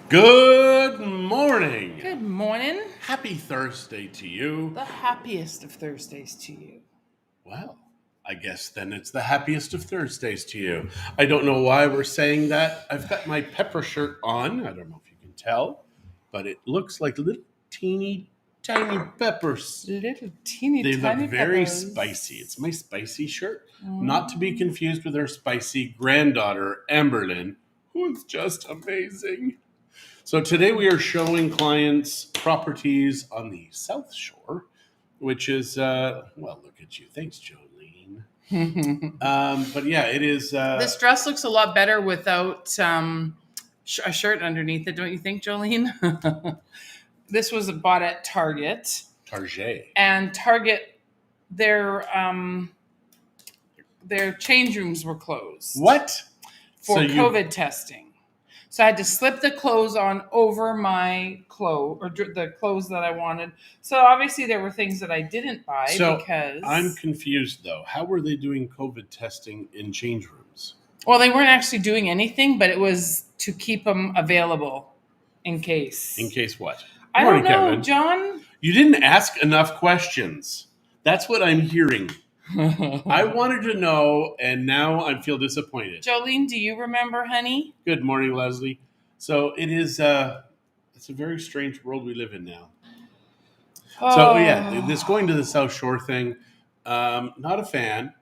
Good morning. Good morning. Happy Thursday to you. The happiest of Thursdays to you. Well, I guess then it's the happiest of Thursdays to you. I don't know why we're saying that. I've got my pepper shirt on. I don't know if you can tell, but it looks like little teeny tiny peppers. Little teeny They tiny look very peppers. spicy. It's my spicy shirt. Not to be confused with our spicy granddaughter, Amberlyn, who is just amazing. So today we are showing clients properties on the South Shore, which is, well, look at you. Thanks, Jolene. But yeah, it is. This dress looks a lot better without a shirt underneath it, don't you think, Jolene? This was bought at Target. Target. And Target, their change rooms were closed. What? For COVID testing. So I had to slip the clothes on over my clothes, or the clothes that I wanted. So obviously there were things that I didn't buy because... I'm confused, though. How were they doing COVID testing in change rooms? Well, they weren't actually doing anything, but it was to keep them available in case. In case what? I don't know, Kevin. John. You didn't ask enough questions. That's what I'm hearing. I wanted to know, and now I feel disappointed. Jolene, do you remember, honey? Good morning, Leslie. So it is, it's a very strange world we live in now. Oh. So yeah, this going to the South Shore thing, not a fan.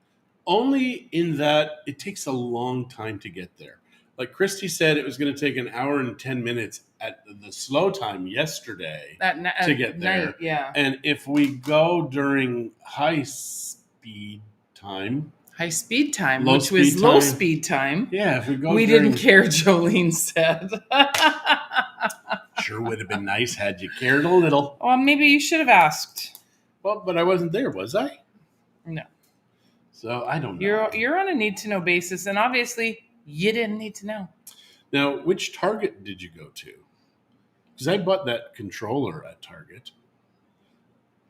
Only in that it takes a long time to get there. Like Christie said, it was going to take an hour and 10 minutes at the slow time yesterday to get there. Night, yeah. And if we go during high speed time, low speed time. Yeah, if we go, we didn't care. Jolene said, "Sure would have been nice had you cared a little." Well, maybe you should have asked. Well, but I wasn't there, was I? No. So I don't know. You're on a need to know basis, and obviously you didn't need to know. Now, which Target did you go to? Because I bought that controller at Target.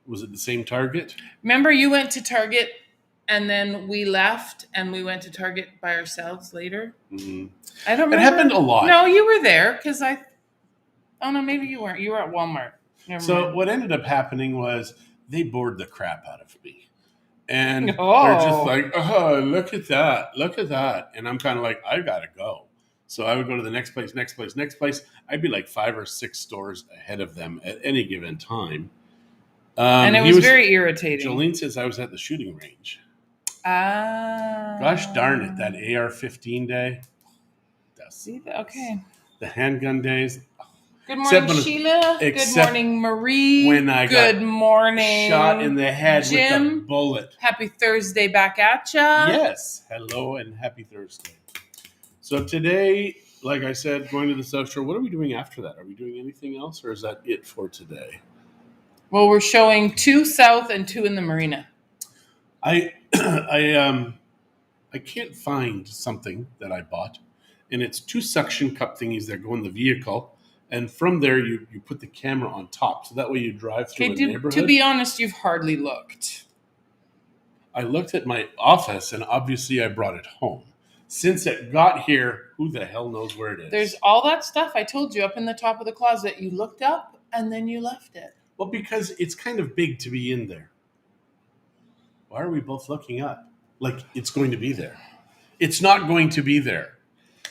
Was it the same Target? Remember, you went to Target, and then we left, and we went to Target by ourselves later. Mm-hmm. I don't remember. It happened a lot. No, you were there because I. Oh no, maybe you weren't. You were at Walmart. Never mind. What ended up happening was they bored the crap out of me, and they're just like, "Oh, look at that," and I'm kind of like, "I gotta go." So I would go to the next place. I'd be like 5 or 6 stores ahead of them at any given time. And it was very irritating. Jolene says I was at the shooting range. Gosh darn it, that AR-15 day. Okay. The handgun days. Good morning, Sheila. Good morning, Marie. When I Good morning, shot in the head Jim. with a bullet. Happy Thursday back at ya. Yes. Hello and happy Thursday. So today, like I said, going to the South Shore. What are we doing after that? Are we doing anything else, or is that it for today? Well, we're showing 2 south and 2 in the marina. I can't find something that I bought, and it's 2 suction cup thingies that go in the vehicle, and from there you put the camera on top, so that way you drive through a neighborhood. To be honest, you've hardly looked. I looked at my office, and obviously I brought it home. Since it got here, who the hell knows where it is? There's all that stuff I told you up in the top of the closet. You looked up, and then you left it. Well, because it's kind of big to be in there. Why are we both looking up? Like it's going to be there. It's not going to be there.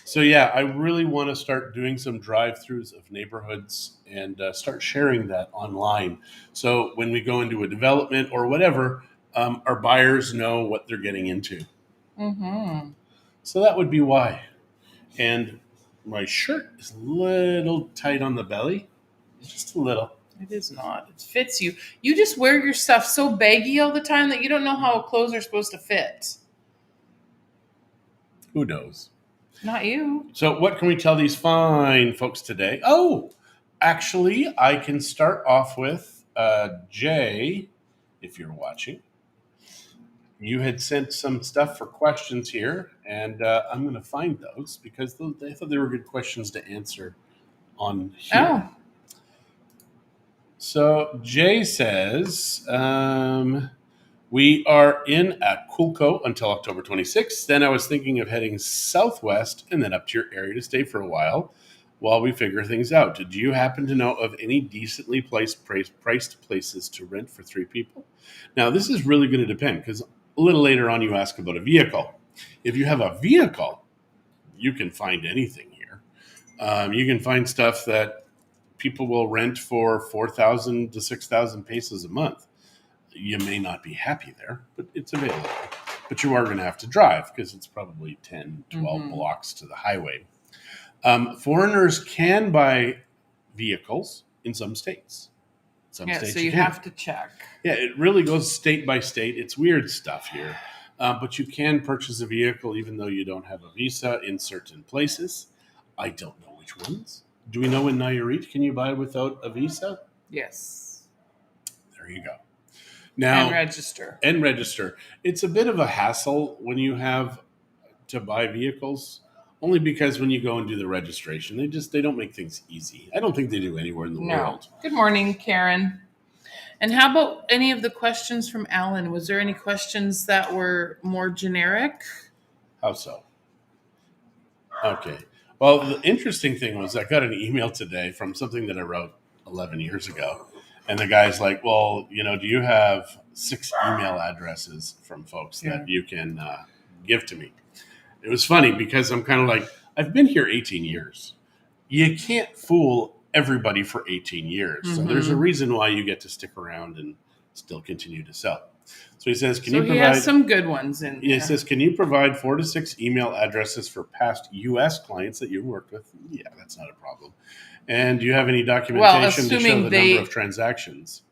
So yeah, I really want to start doing some drive-throughs of neighborhoods and start sharing that online. So when we go into a development or whatever, our buyers know what they're getting into. Mm-hmm. So that would be why. And my shirt is a little tight on the belly. Just a little. It is not. It fits you. You just wear your stuff so baggy all the time that you don't know how clothes are supposed to fit. Who knows? Not you. So what can we tell these fine folks today? Oh, actually, I can start off with Jay, if you're watching. You had sent some stuff for questions here, and I'm going to find those because I thought they were good questions to answer on here. Oh. So Jay says, we are in Aculco until October 26th. Then I was thinking of heading southwest and then up to your area to stay for a while. while we figure things out. Did you happen to know of any decently priced places to rent for 3 people? Now, this is really going to depend because a little later on you ask about a vehicle. If you have a vehicle, you can find anything here. You can find stuff that people will rent for 4,000 to 6,000 pesos a month. You may not be happy there, but it's available. But you are going to have to drive because it's probably 10, 12 blocks to the highway. Foreigners can buy vehicles in some states. Some states so you have to check. Yeah, it really goes state by state. It's weird stuff here. But you can purchase a vehicle even though you don't have a visa in certain places. I don't know which ones. Do we know in Nayarit, can you buy without a visa? Yes. There you go. Now, And register. It's a bit of a hassle when you have to buy vehicles, only because when you go and do the registration, they don't make things easy. I don't think they do anywhere in the world. Good morning, Karen. And how about any of the questions from Alan? Was there any questions that were more generic? How so? Okay. Well, the interesting thing was I got an email today from something that I wrote 11 years ago. And the guy's like, well, do you have 6 email addresses from folks that you can give to me? It was funny because I'm kind of like, I've been here 18 years. You can't fool everybody for 18 years. So there's a reason why you get to stick around and still continue to sell. So he says, can you provide... he has some good ones in there. He says, can you provide 4 to 6 email addresses for past U.S. clients that you've worked with? Yeah, that's not a problem. And do you have any documentation to show the number of transactions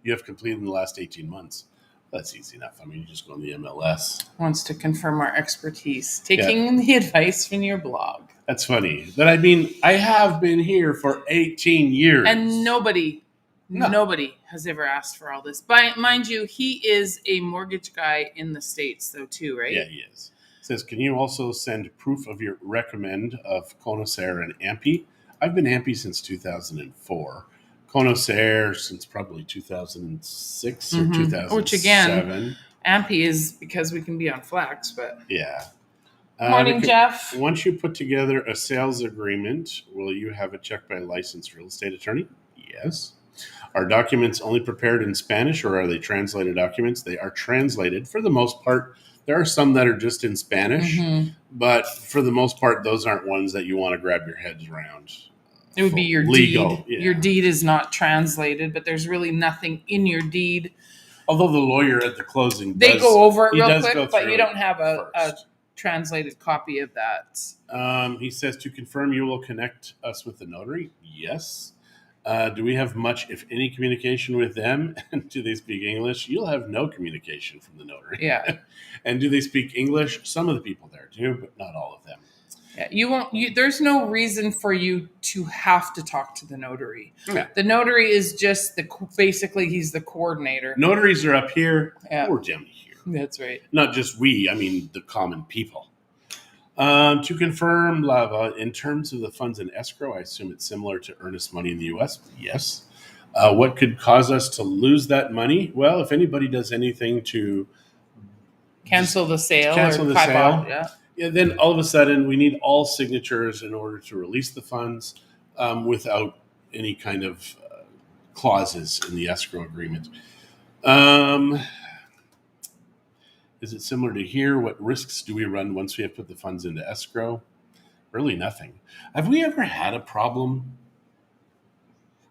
you have completed in the last 18 months? That's easy enough. I mean, you just go on the MLS. Wants to confirm our expertise. Taking the advice from your blog. That's funny. But I mean, I have been here for 18 years. And nobody has ever asked for all this. Mind you, he is a mortgage guy in the States, though, too, right? Yeah, he is. It says, can you also send proof of your recommend of Conocer and AMPI? I've been AMPI since 2004. Conocer since probably 2006 or 2007. Which, again, AMPI is because we can be on Flex, but... Yeah. Morning, Jeff. Once you put together a sales agreement, will you have it checked by a licensed real estate attorney? Yes. Are documents only prepared in Spanish or are they translated documents? They are translated for the most part. There are some that are just in Spanish, but for the most part, those aren't ones that you want to grab your heads around. It would be your legal. deed. Yeah. Your deed is not translated, but there's really nothing in your deed. Although the lawyer at the closing they go over it real quick, but you don't have a translated copy of that. He says, to confirm you will connect us with the notary? Yes. Do we have much, if any, communication with them? And do they speak English? You'll have no communication from the notary. Yeah. And do they speak English? Some of the people there do, but not all of them. Yeah, you won't. There's no reason for you to have to talk to the notary. Yeah. The notary is just basically he's the coordinator. Notaries are up here. Yeah. We're down here. That's right. Not just we. I mean the common people. To confirm, Lava, in terms of the funds in escrow, I assume it's similar to earnest money in the U.S. Yes. What could cause us to lose that money? Well, if anybody does anything to cancel the sale, then all of a sudden we need all signatures in order to release the funds without any kind of clauses in the escrow agreement. Is it similar to here? What risks do we run once we have put the funds into escrow? Really nothing. Have we ever had a problem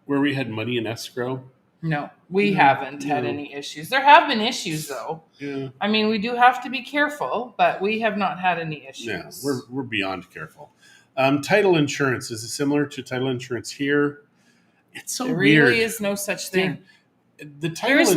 where we had money in escrow? No, we haven't had any issues. There have been issues, though. Yeah. I mean, we do have to be careful, but we have not had any issues. Yeah, we're beyond careful. Title insurance, is it similar to title insurance here? It's so weird. There really is no such thing. There is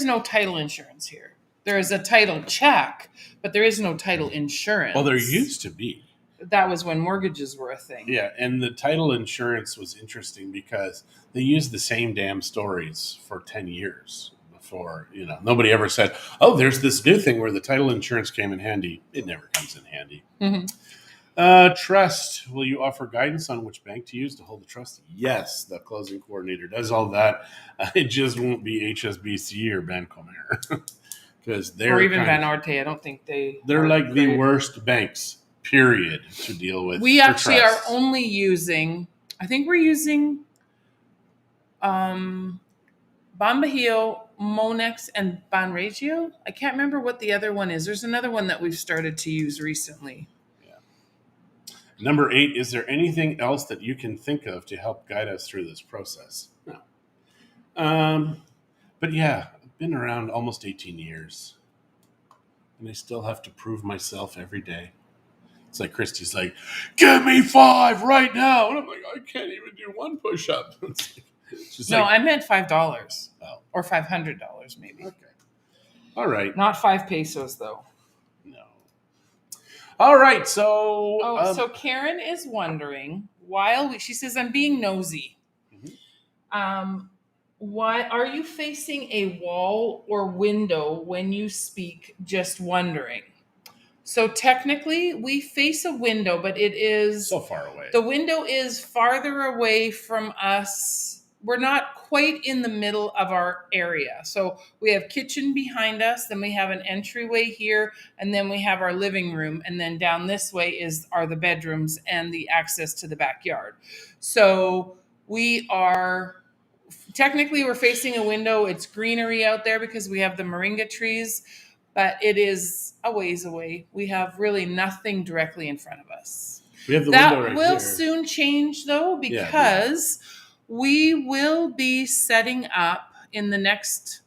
no title insurance here. There is a title check, but there is no title insurance. Well, there used to be. That was when mortgages were a thing. Yeah, and the title insurance was interesting because they used the same damn stories for 10 years before, nobody ever said, oh, there's this new thing where the title insurance came in handy. It never comes in handy. Trust. Will you offer guidance on which bank to use to hold the trust? Yes, the closing coordinator does all that. It just won't be HSBC or Bancomer. Or even Banorte. I don't think they're like the worst banks. period, to deal with. We actually are trust. only using, I think we're using Bombahil, Monex, and Banregio. I can't remember what the other one is. There's another one that we've started to use recently. Number 8, is there anything else that you can think of to help guide us through this process? No. But yeah, I've been around almost 18 years. And I still have to prove myself every day. It's like Christie's like, give me 5 right now. And I'm like, I can't even do 1 push-up. No, I meant $5. Oh. Or $500 maybe. Okay. All right. Not 5 pesos though. No. All right, so... so Karen is wondering, she says, I'm being nosy. Mm-hmm. Why are you facing a wall or window when you speak? Just wondering. So technically, we face a window, but it is... so far away. The window is farther away from us. We're not quite in the middle of our area. So we have kitchen behind us, then we have an entryway here, and then we have our living room, and then down this way are the bedrooms and the access to the backyard. So technically we're facing a window. It's greenery out there because we have the moringa trees, but it is a ways away. We have really nothing directly in front of us. We have the window right will here. Soon change though, because we will be setting up in the next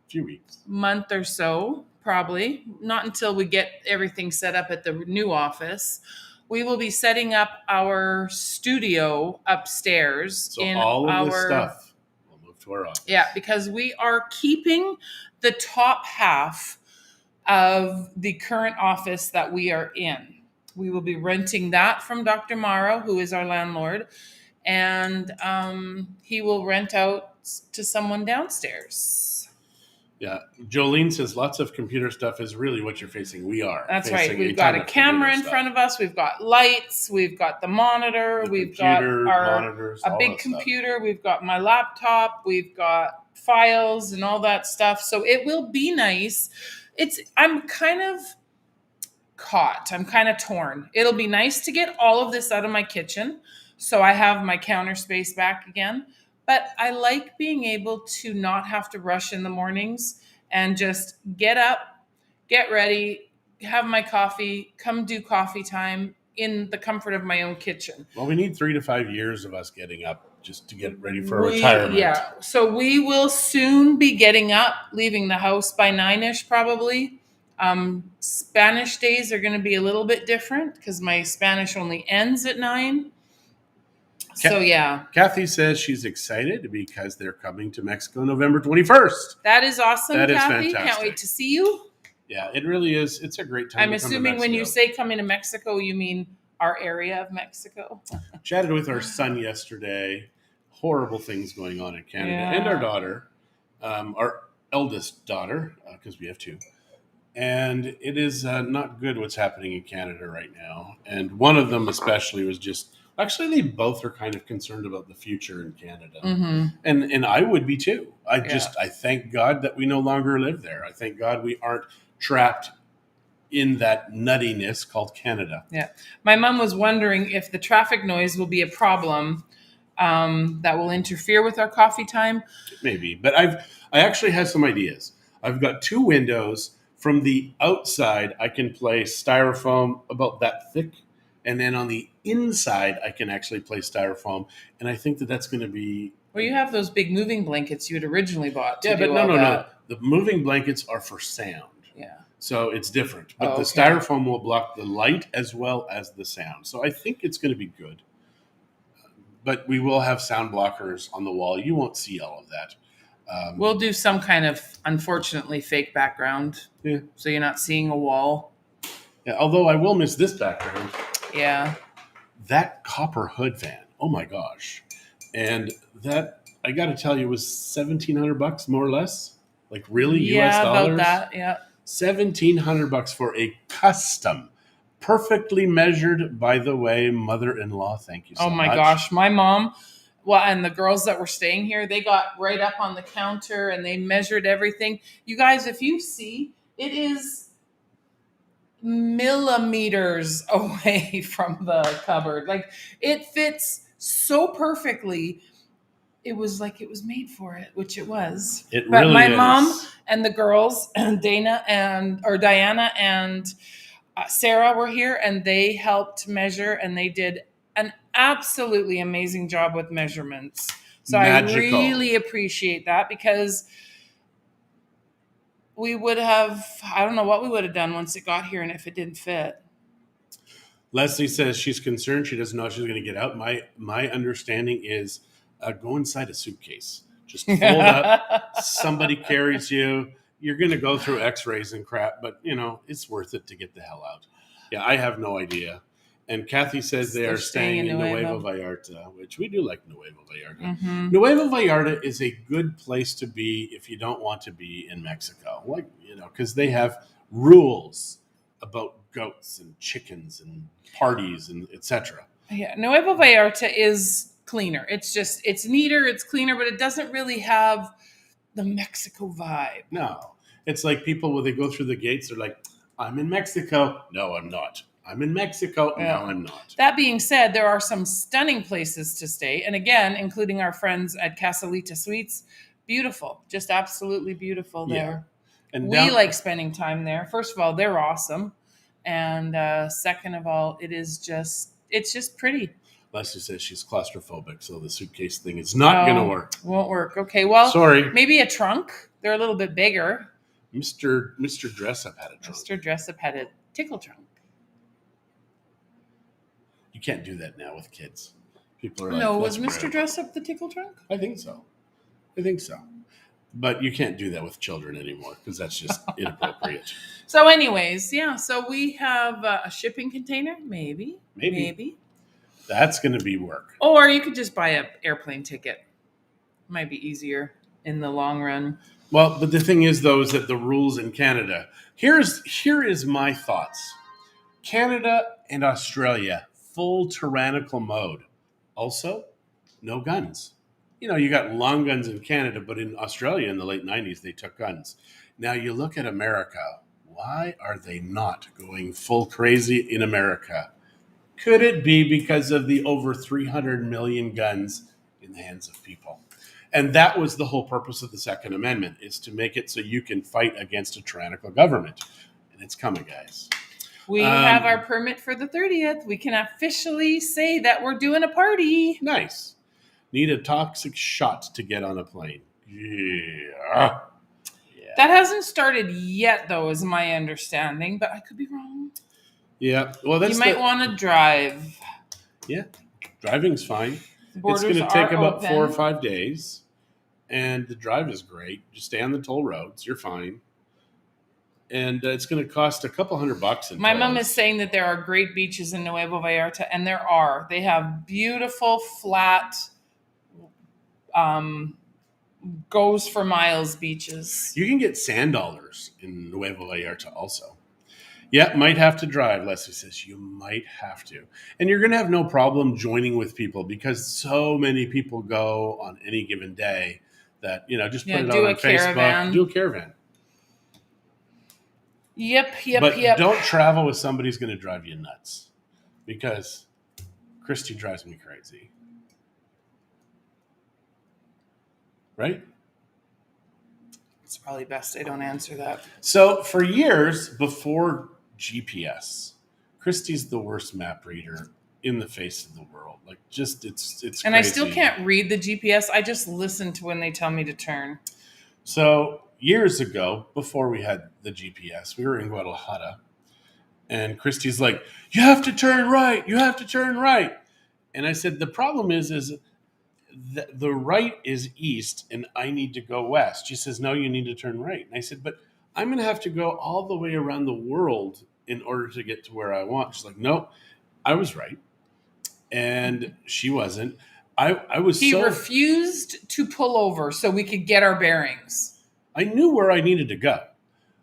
few weeks, month or so, probably not until we get everything set up at the new office. We will be setting up our studio upstairs. So all of this stuff will move to our office. Yeah, because we are keeping the top half of the current office that we are in. We will be renting that from Dr. Morrow, who is our landlord, and he will rent out to someone downstairs. Yeah, Jolene says lots of computer stuff is really what you're facing. We are. That's right. We've got a camera in front of us. We've got lights. We've got the monitor. We've got a big computer. We've got my laptop. We've got files and all that stuff. So it will be nice. I'm kind of caught. I'm kind of torn. It'll be nice to get all of this out of my kitchen, so I have my counter space back again. But I like being able to not have to rush in the mornings and just get up, get ready, have my coffee, come do coffee time in the comfort of my own kitchen. Well, we need 3 to 5 years of us getting up just to get ready for retirement. Yeah. So we will soon be getting up, leaving the house by 9-ish probably. Spanish days are going to be a little bit different because my Spanish only ends at 9. So yeah. Kathy says she's excited because they're coming to Mexico November 21st. That is awesome, That Kathy. is fantastic. Can't wait to see you. Yeah, it really is. It's a great time. I'm assuming when you say coming to Mexico, you mean our area of Mexico. Chatted with our son yesterday. Horrible things going on in Canada. And our daughter, our eldest daughter, because we have 2. And it is not good what's happening in Canada right now. And one of them especially was just... Actually, they both are kind of concerned about the future in Canada. Mm-hmm. And I would be too. I thank God that we no longer live there. I thank God we aren't trapped in that nuttiness called Canada. Yeah. My mom was wondering if the traffic noise will be a problem that will interfere with our coffee time. Maybe. But I actually have some ideas. I've got 2 windows. From the outside, I can place styrofoam about that thick. And then on the inside, I can actually place styrofoam. And I think that that's going to be... Well, you have those big moving blankets you had originally bought. Yeah, but no. The moving blankets are for sound. Yeah. So it's different. But the styrofoam will block the light as well as the sound. So I think it's going to be good. But we will have sound blockers on the wall. You won't see all of that. We'll do some kind of, unfortunately, fake background. Yeah. So you're not seeing a wall. Yeah, although I will miss this background. Yeah. That copper hood van. Oh my gosh. And that, I got to tell you, was $1,700 more or less. Like really US dollars? Yeah, about that. Yeah. $1,700 for a custom, perfectly measured, by the way, mother-in-law. Thank you so much. Oh my gosh. My mom, and the girls that were staying here, they got right up on the counter and they measured everything. You guys, if you see, it is millimeters away from the cupboard. Like, it fits so perfectly. It was like it was made for it, which it was. It But really my is. mom and the girls, Diana and Sarah were here, and they helped measure, and they did an absolutely amazing job with measurements. So Magical. I really appreciate that, because we would have, I don't know what we would have done once it got here and if it didn't fit. Leslie says she's concerned. She doesn't know if she's going to get out. My understanding is go inside a suitcase. Just fold up. Somebody carries you. You're going to go through x-rays and crap, but, it's worth it to get the hell out. Yeah, I have no idea. And Kathy says they are staying in Nuevo Vallarta, which we do like Nuevo Vallarta. Mm-hmm. Nuevo Vallarta is a good place to be if you don't want to be in Mexico. Like, because they have rules about goats and chickens and parties and etc. Yeah, Nuevo Vallarta is cleaner. It's neater, it's cleaner, but it doesn't really have the Mexico vibe. No. It's like people, when they go through the gates, they're like, I'm in Mexico. No, I'm not. I'm in Mexico. Yeah. No, I'm not. That being said, there are some stunning places to stay. And again, including our friends at Casalita Suites. Beautiful. Just absolutely beautiful there. Yeah. And we like spending time there. First of all, they're awesome. And second of all, it's just pretty. Leslie says she's claustrophobic, so the suitcase thing is not going to work. Won't work. Okay, well, sorry. Maybe a trunk. They're a little bit bigger. Mr. Dressup had a trunk. Mr. Dressup had a tickle trunk. You can't do that now with kids. People are like, no, was Mr. Dressup the tickle trunk? I think so. But you can't do that with children anymore because that's just inappropriate. So anyways, yeah. So we have a shipping container, maybe. That's going to be work. Or you could just buy an airplane ticket. Might be easier in the long run. Well, but the thing is, though, is that the rules in Canada. Here is my thoughts. Canada and Australia, full tyrannical mode. Also, no guns. You got long guns in Canada, but in Australia in the late 90s, they took guns. Now you look at America. Why are they not going full crazy in America? Could it be because of the over 300 million guns in the hands of people? And that was the whole purpose of the Second Amendment, is to make it so you can fight against a tyrannical government. And it's coming, guys. We have our permit for the 30th. We can officially say that we're doing a party. Nice. Need a toxic shot to get on a plane. Yeah. That hasn't started yet, though, is my understanding, but I could be wrong. Yeah. Well, you might want to drive. Yeah. Driving's fine. It's going to take about 4 or 5 days, and the drive is great. Just stay on the toll roads. You're fine. And it's going to cost a couple $100. My mom is saying that there are great beaches in Nuevo Vallarta, and there are. They have beautiful, flat, goes for miles beaches. You can get sand dollars in Nuevo Vallarta also. Yeah, might have to drive. Leslie says you might have to. And you're going to have no problem joining with people because so many people go on any given day that, just put it on Facebook. Do a caravan. Yep. But don't travel with somebody who's going to drive you nuts because Christie drives me crazy. Right? It's probably best I don't answer that. So for years before GPS, Christie's the worst map reader in the face of the world. Like, just it's and crazy. I still can't read the GPS. I just listen to when they tell me to turn. So years ago, before we had the GPS, we were in Guadalajara, and Christie's like, "You have to turn right. You have to turn right." And I said, "The problem is the right is east, and I need to go west." She says, "No, you need to turn right." And I said, "But I'm going to have to go all the way around the world in order to get to where I want." She's like, "No, I was right." And she wasn't. He refused to pull over so we could get our bearings. I knew where I needed to go.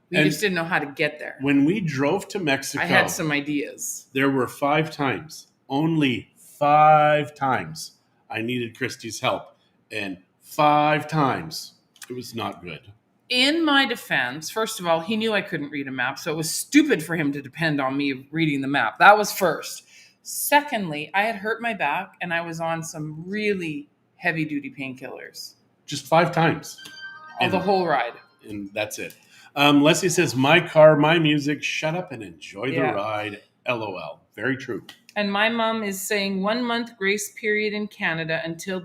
We just didn't know how to get there. When we drove to Mexico, I had some ideas. There were 5 times, only 5 times, I needed Christie's help. And 5 times, it was not good. in my defense, first of all, he knew I couldn't read a map, so it was stupid for him to depend on me reading the map. That was first. Secondly, I had hurt my back and I was on some really heavy duty painkillers. Just 5 times. The whole ride. And that's it. Leslie says, my car, my music, shut up and enjoy the ride. LOL. Very true. And my mom is saying 1 month grace period in Canada until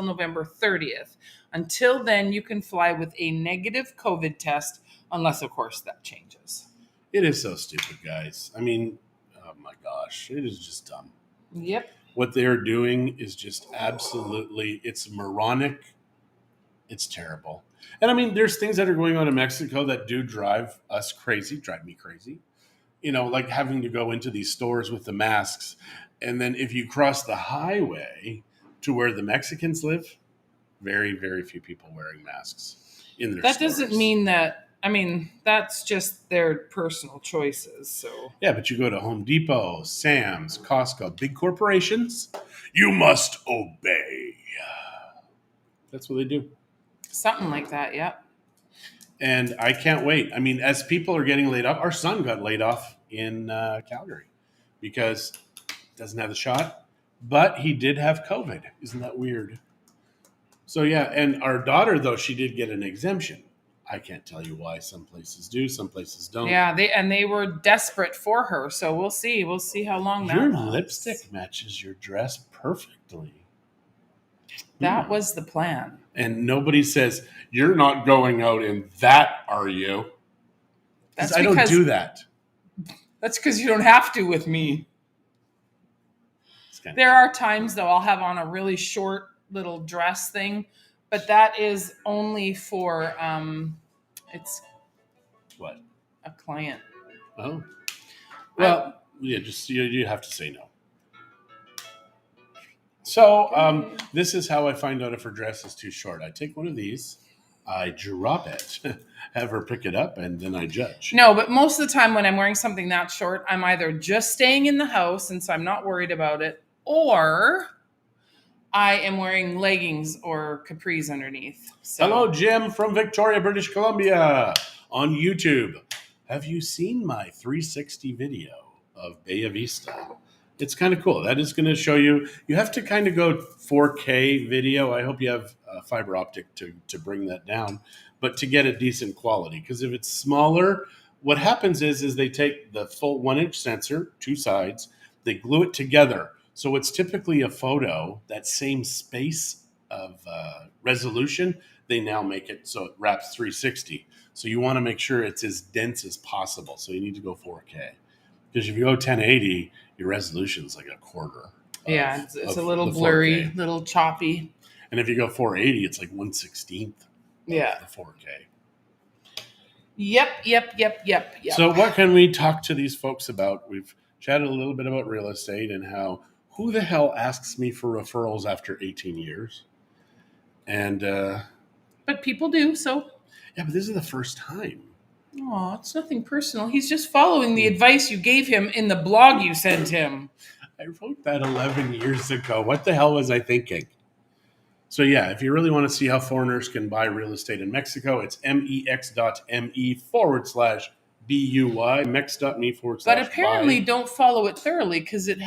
November 30th. Until then, you can fly with a negative COVID test, unless, of course, that changes. It is so stupid, guys. I mean, oh my gosh, it is just dumb. Yep. What they're doing is just absolutely, it's moronic. It's terrible. And I mean, there's things that are going on in Mexico that do drive me crazy. You know, like having to go into these stores with the masks. And then if you cross the highway to where the Mexicans live, very, very few people wearing masks in their stores. That doesn't mean that, I mean, that's just their personal choices. So yeah, but you go to Home Depot, Sam's, Costco, big corporations, you must obey. That's what they do. Something like that, yeah. And I can't wait. I mean, as people are getting laid off, our son got laid off in Calgary because he doesn't have the shot, but he did have COVID. Isn't that weird? So, yeah, and our daughter, though, she did get an exemption. I can't tell you why. Some places do, some places don't. Yeah, they were desperate for her, so we'll see. We'll see how long that Your lasts. lipstick matches your dress perfectly. That was the plan. And nobody says, you're not going out in that, are you? That's because I don't do that. That's because you don't have to with me. There are times, though, I'll have on a really short little dress thing, but that is only for, it's what? A client. Oh. Well, yeah, just you have to say no. So this is how I find out if her dress is too short. I take one of these, I drop it, have her pick it up, and then I judge. No, but most of the time when I'm wearing something that short, I'm either just staying in the house, and so I'm not worried about it, or I am wearing leggings or capris underneath. So. Hello, Jim from Victoria, British Columbia on YouTube. Have you seen my 360 video of Bay Vista? It's kind of cool. That is going to show you. You have to kind of go 4K video. I hope you have fiber optic to bring that down, but to get a decent quality. Because if it's smaller, what happens is they take the full 1-inch sensor, 2 sides, they glue it together. So it's typically a photo, that same space of resolution, they now make it so it wraps 360. So you want to make sure it's as dense as possible. So you need to go 4K. Because if you go 1080, your resolution is like a quarter. Yeah, it's a little blurry, 4K. Little choppy. And if you go 480, it's like 1/16 the 4K. Yep. So what can we talk to these folks about? We've chatted a little bit about real estate and how who the hell asks me for referrals after 18 years? And but people do, so. Yeah, but this is the first time. Oh, it's nothing personal. He's just following the advice you gave him in the blog you sent him. I wrote that 11 years ago. What the hell was I thinking? So yeah, if you really want to see how foreigners can buy real estate in Mexico, it's mex.me/BUY, mex.me/. But apparently don't follow it thoroughly because it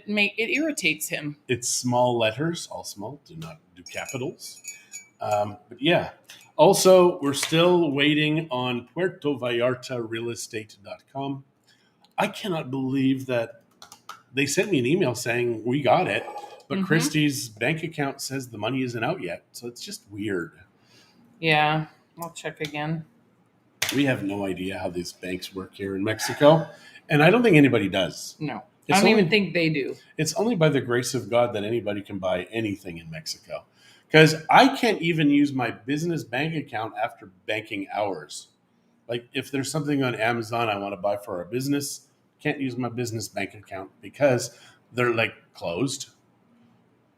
irritates him. It's small letters, all small, do not do capitals. But yeah. Also, we're still waiting on Puerto Vallarta realestate.com. I cannot believe that they sent me an email saying we got it, but Christie's bank account says the money isn't out yet. So it's just weird. Yeah, I'll check again. We have no idea how these banks work here in Mexico, and I don't think anybody does. No, I don't even think they do. It's only by the grace of God that anybody can buy anything in Mexico. Because I can't even use my business bank account after banking hours. Like if there's something on Amazon I want to buy for our business, can't use my business bank account because they're like closed.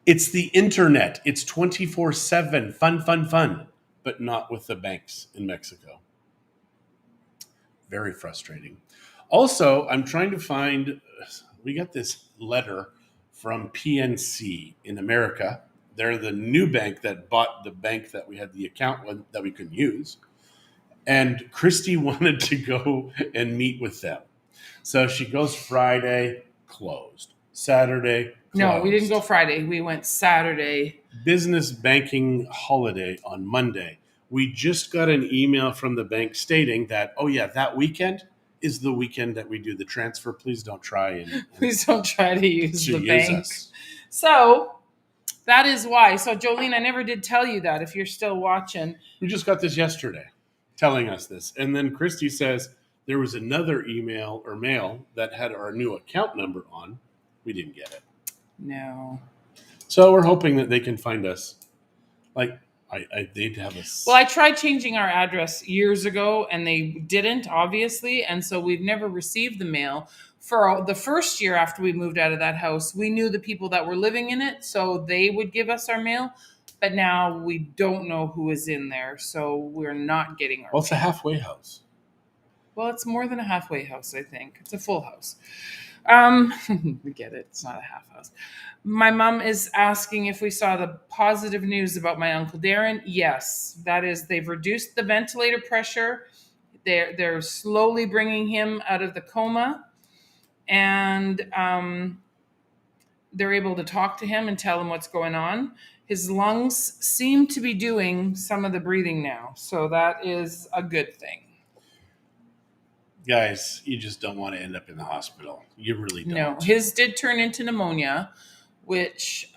It's the internet. It's 24/7. Fun. But not with the banks in Mexico. Very frustrating. Also, I'm trying to find, we got this letter from PNC in America. They're the new bank that bought the bank that we had the account with that we couldn't use. And Christie wanted to go and meet with them. So she goes Friday, closed. Saturday, closed. No, we didn't go Friday. We went Saturday. Business banking holiday on Monday. We just got an email from the bank stating that, oh yeah, that weekend is the weekend that we do the transfer. Please don't try and Please don't try to use the bank. Us. So that is why. So Jolene, I never did tell you that if you're still watching. We just got this yesterday telling us this. And then Christy says there was another email or mail that had our new account number on. We didn't get it. No. So we're hoping that they can find us. Like, they'd have us. Well, I tried changing our address years ago and they didn't, obviously. And so we've never received the mail. For the first year after we moved out of that house, we knew the people that were living in it, so they would give us our mail. But now we don't know who is in there, so we're not getting our Well, it's mail. a halfway house. Well, it's more than a halfway house, I think. It's a full house. Get it. It's not a half house. My mom is asking if we saw the positive news about my Uncle Darren. Yes, that is, they've reduced the ventilator pressure. They're slowly bringing him out of the coma, and they're able to talk to him and tell him what's going on. His lungs seem to be doing some of the breathing now, so that is a good thing. Guys, you just don't want to end up in the hospital. You really don't. No, his did turn into pneumonia, which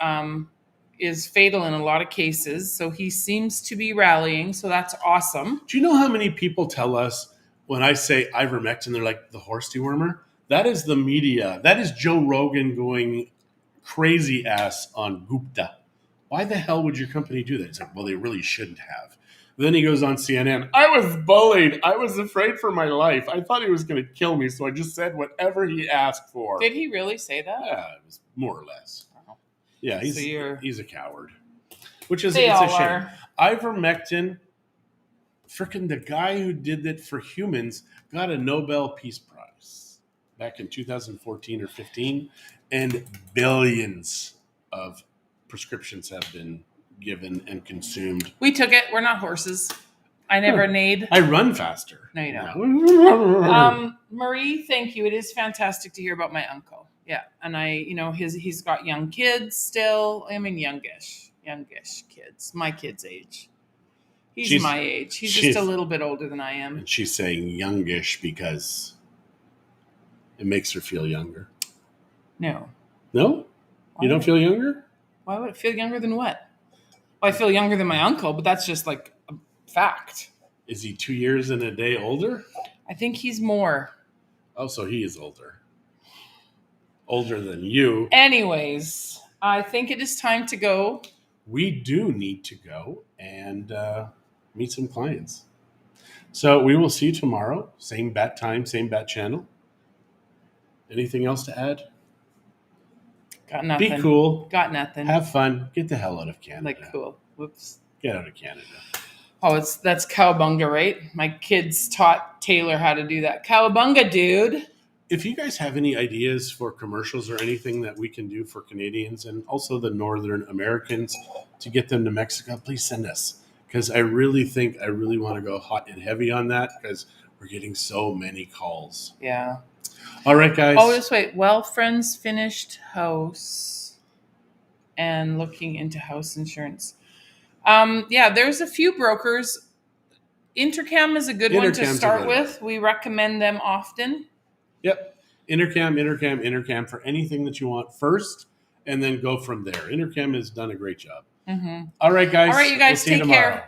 is fatal in a lot of cases. So he seems to be rallying. So that's awesome. Do you know how many people tell us when I say ivermectin, they're like the horse dewormer? That is the media. That is Joe Rogan going crazy ass on Gupta. Why the hell would your company do that? It's like, well, they really shouldn't have. Then he goes on CNN. I was bullied. I was afraid for my life. I thought he was going to kill me, so I just said whatever he asked for. Did he really say that? Yeah, it was more or less. Oh. Yeah, he's a coward. Which is it's a shame. Are. Ivermectin, freaking the guy who did it for humans got a Nobel Peace Prize back in 2014 or 15, and billions of prescriptions have been given and consumed. We took it. We're not horses. I never neighed. I run faster. No, you don't. Marie, thank you. It is fantastic to hear about my uncle. Yeah, and he's got young kids still. I mean, youngish kids, my kid's age. He's my age. He's just a little bit older than I am. And she's saying youngish because it makes her feel younger. No. No? You don't feel younger? Why would it feel younger than what? Well, I feel younger than my uncle, but that's just like a fact. Is he 2 years and a day older? I think he's more. Oh, so he is older. Older than you. Anyways, I think it is time to go. We do need to go and meet some clients. So we will see you tomorrow. Same bat time, same bat channel. Anything else to add? Got nothing. Be cool. Got nothing. Have fun. Get the hell out of Canada. Like cool. Whoops. Get out of Canada. Oh, that's cowabunga, right? My kids taught Taylor how to do that. Cowabunga, dude. If you guys have any ideas for commercials or anything that we can do for Canadians and also the Northern Americans to get them to Mexico, please send us. Because I really want to go hot and heavy on that because we're getting so many calls. Yeah. All right, guys. Oh, just wait. Well, friends finished house and looking into house insurance. Yeah, there's a few brokers. Intercam is a good one to start with. We recommend them often. Yep. Intercam for anything that you want first, and then go from there. Intercam has done a great job. Mm-hmm. All right, guys. All right, you guys, take care. Bye.